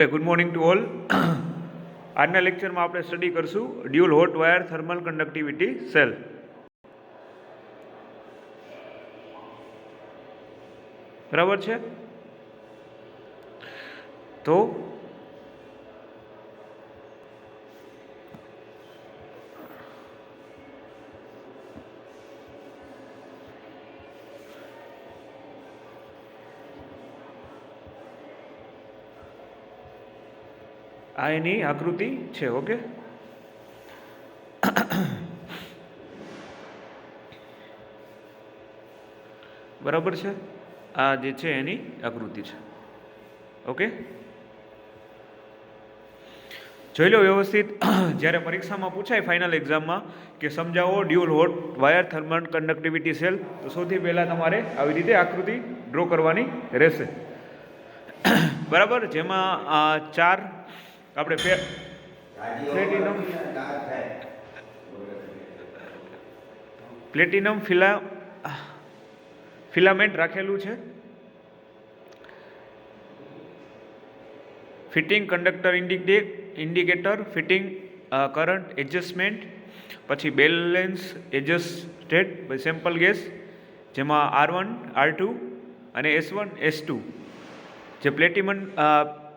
Good morning to all. આજના લેક્ચરમાં આપણે સ્ટડી કરશું dual hot wire thermal conductivity cell. બરાબર છે. તો આ એની આકૃતિ છે. ઓકે, બરાબર છે. આ જે છે એની આકૃતિ છે. ઓકે, જોઈ લો વ્યવસ્થિત. જ્યારે પરીક્ષામાં પૂછાય ફાઇનલ એક્ઝામમાં કે સમજાવો dual hot wire thermal conductivity cell, તો સૌથી પહેલાં તમારે આવી રીતે આકૃતિ ડ્રો કરવાની રહેશે. બરાબર, જેમાં ચાર આપણે પ્લેટિનમ ફિલામેન્ટ રાખેલું છે. Fitting conductor indicator, fitting current adjustment, પછી બેલેન્સ એડજસ્ટેડ સેમ્પલ ગેસ, જેમાં R1 R2 અને S1 S2, જે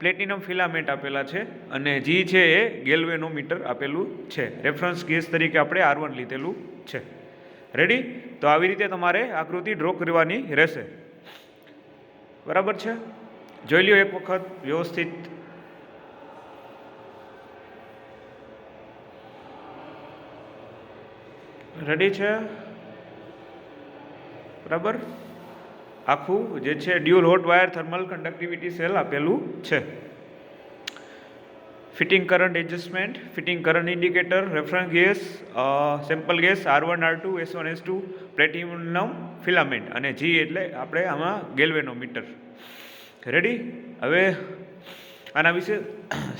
પ્લેટિનમ ફિલામેન્ટ આપેલા છે, અને G છે એ ગેલ્વેનોમીટર આપેલું છે. રેફરન્સ ગેસ તરીકે આપણે R1 લીધેલું છે. રેડી? તો આવી રીતે તમારે આકૃતિ ડ્રો કરવાની રહેશે. બરાબર છે. જોઈ લ્યો એક વખત વ્યવસ્થિત. રેડી છે? બરાબર. આખું જે છે dual hot wire thermal conductivity cell આપેલું છે. Fitting current adjustment, fitting current indicator, reference gas, sample gas R1 R2 S1 S2, platinum filament, અને G એટલે આપણે આમાં ગેલ્વેનોમીટર. રેડી? હવે આના વિશે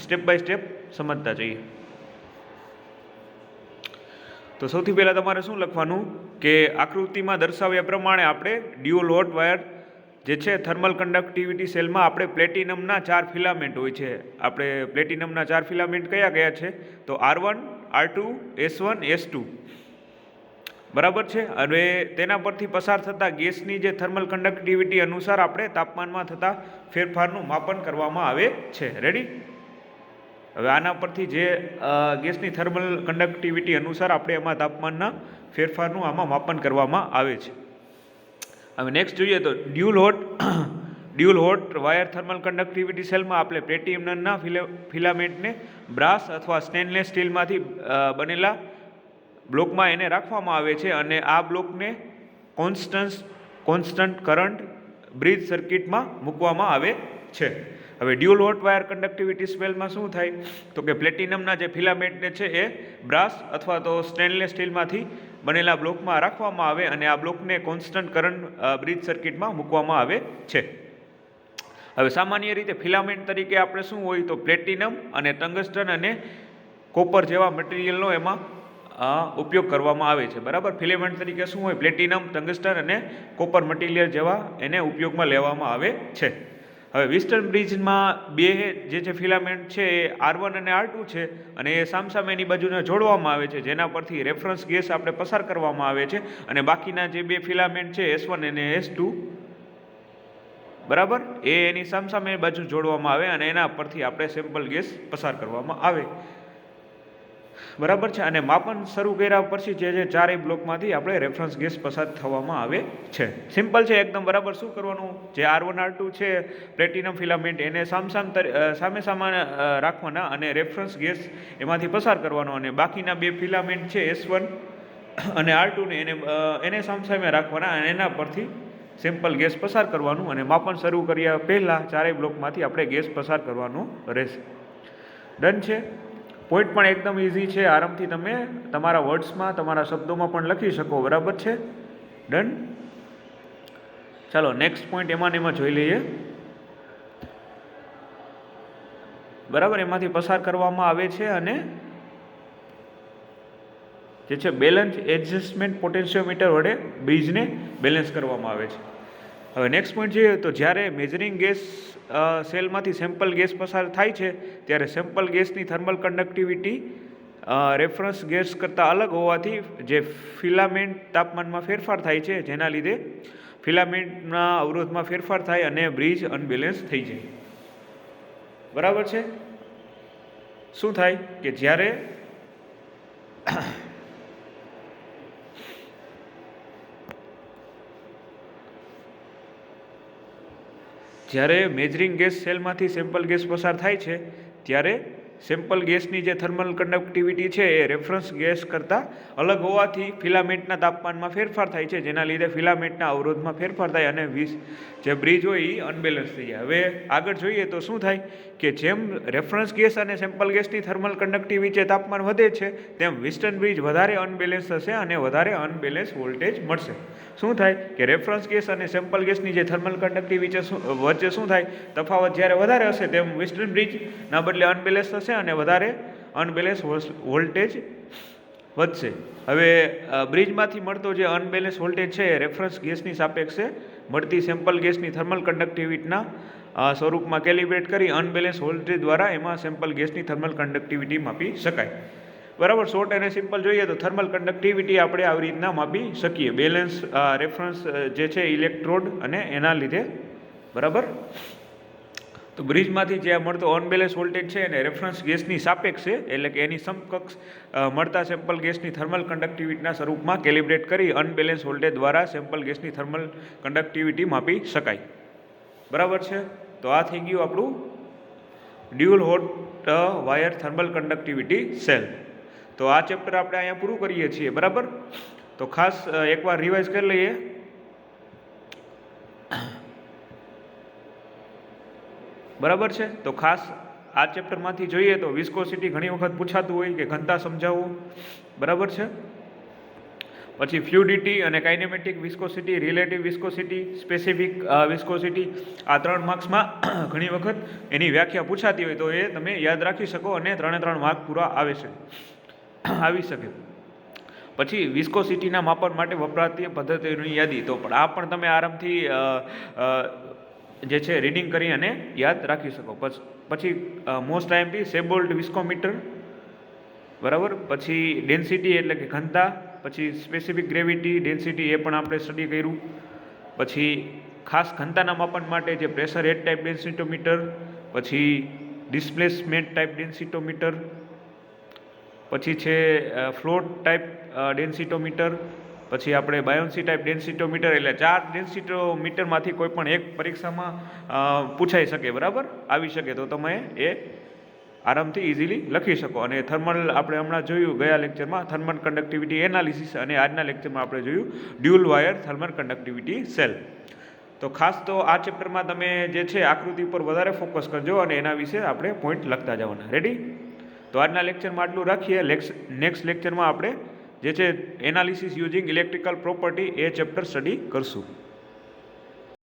સ્ટેપ બાય સ્ટેપ સમજતા જઈએ. તો સૌથી પહેલાં તમારે શું લખવાનું કે આકૃતિમાં દર્શાવ્યા પ્રમાણે આપણે ડ્યુઅલ હોટ વાયર જે છે થર્મલ કંડક્ટિવિટી સેલમાં આપણે પ્લેટિનમના 4 ફિલામેન્ટ હોય છે. આપણે પ્લેટિનમના 4 ફિલામેન્ટ કયા કયા છે? તો R1 R2 S1 S2. બરાબર છે. હવે તેના પરથી પસાર થતા ગેસની જે થર્મલ કંડક્ટિવિટી અનુસાર આપણે તાપમાનમાં થતા ફેરફારનું માપન કરવામાં આવે છે. રેડી? હવે આના પરથી જે ગેસની થર્મલ કંડક્ટિવિટી અનુસાર આપણે એમાં તાપમાનના ફેરફારનું આમાં માપન કરવામાં આવે છે. હવે નેક્સ્ટ જોઈએ તો dual hot wire thermal conductivity સેલમાં આપણે પ્લેટિનમના ફિલામેન્ટને બ્રાસ અથવા સ્ટેનલેસ સ્ટીલમાંથી બનેલા બ્લોકમાં એને રાખવામાં આવે છે, અને આ બ્લોકને કોન્સ્ટન્ટ કરંટ બ્રિજ સર્કિટમાં મૂકવામાં આવે છે. હવે ડ્યુઅલ હોટ વાયર કંડક્ટિવિટી સેલમાં શું થાય તો કે પ્લેટિનમના જે ફિલામેન્ટને છે એ બ્રાસ અથવા તો સ્ટેનલેસ સ્ટીલમાંથી બનેલા બ્લોકમાં રાખવામાં આવે, અને આ બ્લોકને કોન્સ્ટન્ટ કરંટ બ્રિજ સર્કિટમાં મૂકવામાં આવે છે. હવે સામાન્ય રીતે ફિલામેન્ટ તરીકે આપણે શું હોય તો પ્લેટિનમ અને ટંગસ્ટન અને કોપર જેવા મટીરિયલનો એમાં ઉપયોગ કરવામાં આવે છે. બરાબર? ફિલામેન્ટ તરીકે શું હોય? પ્લેટિનમ, ટંગસ્ટન અને કોપર મટીરિયલ જેવા એને ઉપયોગમાં લેવામાં આવે છે. હવે વિસ્ટર્ન બ્રિજમાં બે જે છે ફિલામેન્ટ છે એ R1 અને R2 છે, અને એ સામસામેની બાજુને જોડવામાં આવે છે, જેના પરથી રેફરન્સ ગેસ આપણે પસાર કરવામાં આવે છે, અને બાકીના જે બે ફિલામેન્ટ છે S1 અને S2, બરાબર, એ એની સામસામે બાજુ જોડવામાં આવે, અને એના પરથી આપણે સેમ્પલ ગેસ પસાર કરવામાં આવે. બરાબર છે. અને માપન શરૂ કર્યા પછી જે ચારેય બ્લોકમાંથી આપણે રેફરન્સ ગેસ પસાર થવામાં આવે છે. સિમ્પલ છે એકદમ. બરાબર. શું કરવાનું? જે R1 R2 છે પ્લેટિનમ ફિલામેન્ટ, એને સામે રાખવાના, અને રેફરન્સ ગેસ એમાંથી પસાર કરવાનો, અને બાકીના બે ફિલામેન્ટ છે S1 અને R2 ને એને સામે રાખવાના, અને એના પરથી સેમ્પલ ગેસ પસાર કરવાનું, અને માપન શરૂ કર્યા પહેલાં ચારેય બ્લોકમાંથી આપણે ગેસ પસાર કરવાનો રહેશે. ડન છે. પોઈન્ટ પણ એકદમ ઇઝી છે. આરામથી તમે તમારા વર્ડ્સમાં, તમારા શબ્દોમાં પણ લખી શકો. બરાબર છે? ડન. ચાલો નેક્સ્ટ પોઈન્ટ એમાં જોઈ લઈએ. બરાબર, એમાંથી પસાર કરવામાં આવે છે, અને જે છે બેલેન્સ એડજસ્ટમેન્ટ પોટેન્શિયોમીટર વડે બ્રિજને બેલેન્સ કરવામાં આવે છે. હવે નેક્સ્ટ પોઈન્ટ જોઈએ તો જ્યારે મેજરિંગ ગેસ સેલમાંથી સેમ્પલ ગેસ પસાર થાય છે ત્યારે સેમ્પલ ગેસની થર્મલ કન્ડક્ટિવિટી રેફરન્સ ગેસ કરતાં અલગ હોવાથી જે ફિલામેન્ટ તાપમાનમાં ફેરફાર થાય છે, જેના લીધે ફિલામેન્ટના અવરોધમાં ફેરફાર થાય અને બ્રિજ અનબેલેન્સ થઈ જાય. બરાબર છે. શું થાય કે જ્યારે મેજરિંગ ગેસ સેલમાંથી સેમ્પલ ગેસ પસાર થાય છે ત્યારે સેમ્પલ ગેસની જે થર્મલ કન્ડક્ટિવિટી છે એ રેફરન્સ ગેસ કરતાં અલગ હોવાથી ફિલામેન્ટના તાપમાનમાં ફેરફાર થાય છે, જેના લીધે ફિલામેન્ટના અવરોધમાં ફેરફાર થાય અને જે બ્રિજ હોય એ અનબેલેન્સ થઈ જાય. હવે આગળ જોઈએ તો શું થાય કે જેમ રેફરન્સ ગેસ અને સેમ્પલ ગેસની થર્મલ કન્ડક્ટિવિટી તાપમાન વધે છે તેમ વિસ્ટન બ્રિજ વધારે અનબેલેન્સ થશે અને વધારે અનબેલેન્સ વોલ્ટેજ મળશે. શું થાય કે રેફરન્સ ગેસ અને સેમ્પલ ગેસની જે થર્મલ કન્ડક્ટિવિટી વચ્ચે શું થાય, તફાવત જ્યારે વધારે હશે તેમ વિસ્ટન બ્રિજના બદલે અનબેલેન્સ થશે અને વધારે અનબેલેન્સ વોલ્ટેજ વધશે. હવે બ્રિજમાંથી મળતો જે અનબેલેન્સ વોલ્ટેજ છે એ રેફરન્સ ગેસની સાપેક્ષે મળતી સેમ્પલ ગેસની થર્મલ કન્ડક્ટિવિટીના સ્વરૂપમાં કેલિબ્રેટ કરી અનબેલેન્સ વોલ્ટેજ દ્વારા એમાં સેમ્પલ ગેસની થર્મલ કન્ડક્ટિવિટી માપી શકાય. બરાબર. શોર્ટ અને સિમ્પલ જોઈએ તો થર્મલ કન્ડક્ટિવિટી આપણે આવી રીતના માપી શકીએ. બેલેન્સ રેફરન્સ જે છે ઇલેક્ટ્રોડ અને એના લીધે. બરાબર. તો બ્રિજમાંથી જે મળતો અનબેલેન્સ વોલ્ટેજ છે એને રેફરન્સ ગેસની સાપેક્ષે એટલે કે એની સમકક્ષ મળતા સેમ્પલ ગેસની થર્મલ કન્ડક્ટિવિટીના સ્વરૂપમાં કેલિબ્રેટ કરી અનબેલેન્સ વોલ્ટેજ દ્વારા સેમ્પલ ગેસની થર્મલ કન્ડક્ટિવિટી માપી શકાય. બરાબર છે. તો આ થઈ ગયું આપણું dual hot wire thermal conductivity cell. તો આ ચેપ્ટર આપણે અહીંયા પૂરું કરીએ છીએ. બરાબર. તો ખાસ એકવાર રિવાઇઝ કરી લઈએ. બરાબર છે. તો ખાસ આ ચેપ્ટરમાંથી જોઈએ તો વિસ્કોસિટી ઘણી વખત પૂછાતું હોય કે ઘનતા સમજાવો. બરાબર છે. પછી ફ્લુઇડિટી અને kinematic viscosity, relative viscosity, specific viscosity, આ 3 માર્ક્સમાં ઘણી વખત એની વ્યાખ્યા પૂછાતી હોય તો એ તમે યાદ રાખી શકો અને 3 માર્ક પૂરા આવી શકે. પછી વિસ્કોસિટીના માપન માટે વપરાતી પદ્ધતિઓની યાદી, તો પણ આ પણ તમે આરામથી જે છે રીડિંગ કરી અને યાદ રાખી શકો. પછી મોસ્ટ આઈએમપી સેબોલ્ટ વિસ્કોમીટર. બરાબર. પછી ડેન્સિટી એટલે કે ઘનતા, પછી સ્પેસિફિક ગ્રેવિટી ડેન્સિટી એ પણ આપણે સ્ટડી કર્યું. પછી ખાસ ઘનતાના માપન માટે જે પ્રેશર હેડ ટાઈપ ડેન્સિટોમીટર, પછી ડિસ્પ્લેસમેન્ટ ટાઈપ ડેન્સિટોમીટર, પછી છે ફ્લોટ ટાઈપ ડેન્સિટોમીટર, પછી આપણે બાયોન્સી ટાઈપ ડેન્સિટોમીટર. એટલે 4 ડેન્સિટોમીટરમાંથી કોઈ પણ એક પરીક્ષામાં પૂછાઈ શકે. બરાબર. આવી શકે તો તમે એ આરામથી ઇઝીલી લખી શકો. અને થર્મલ આપણે હમણાં જોયું ગયા લેક્ચરમાં થર્મલ કન્ડક્ટિવિટી એનાલિસિસ, અને આજના લેક્ચરમાં આપણે જોયું dual wire thermal conductivity cell. તો ખાસ તો આ ચેપ્ટરમાં તમે જે છે આકૃતિ ઉપર વધારે ફોકસ કરજો અને એના વિશે આપણે પોઈન્ટ લખતા જવાના. રેડી. તો આજના લેક્ચરમાં આટલું રાખીએ. નેક્સ્ટ લેક્ચરમાં આપણે જે છે એનાલિસિસ યુઝિંગ ઇલેક્ટ્રિકલ પ્રોપર્ટી એ ચેપ્ટર સ્ટડી કરશું.